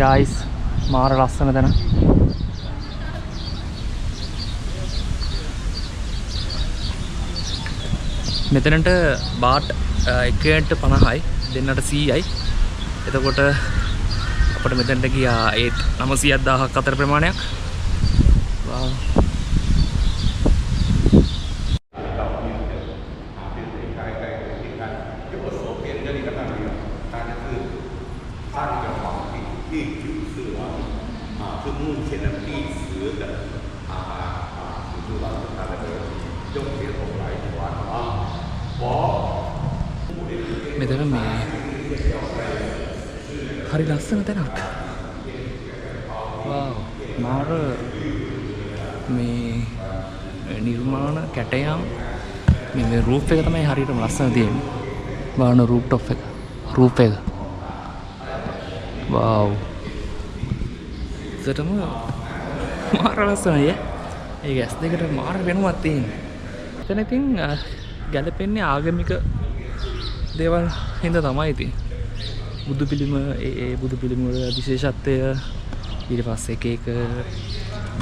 ගායිස් මාර ලස්සන තැන. මෙතනට බාට් එකකට 50යි දෙන්නට 100යි. එතකොට අපිට මෙතනට ගියා 900,000ක් අතර ප්‍රමාණයක්. වාව්. මෙතන මේ හරි ලස්සන තැනක්. වාව් මාර මේ නිර්මාණ කැටයම් මේ රූප් එක තමයි හරියටම ලස්සන තියෙන්නේ. බාන රූප් টොප් එක රූප් එක. වාව්. ඒකටම මාර ලස්සනයි. ඒ ගැස් දෙකට මාර වෙනමක් තියෙනවා. එතන ඉතින් ගැලපෙන්නේ ආගමික දේවල් හින්දා තමයි ඉතින්. බුදු පිළිම ඒ බුදු පිළිම වල විශේෂත්වය ඊට පස්සේ එක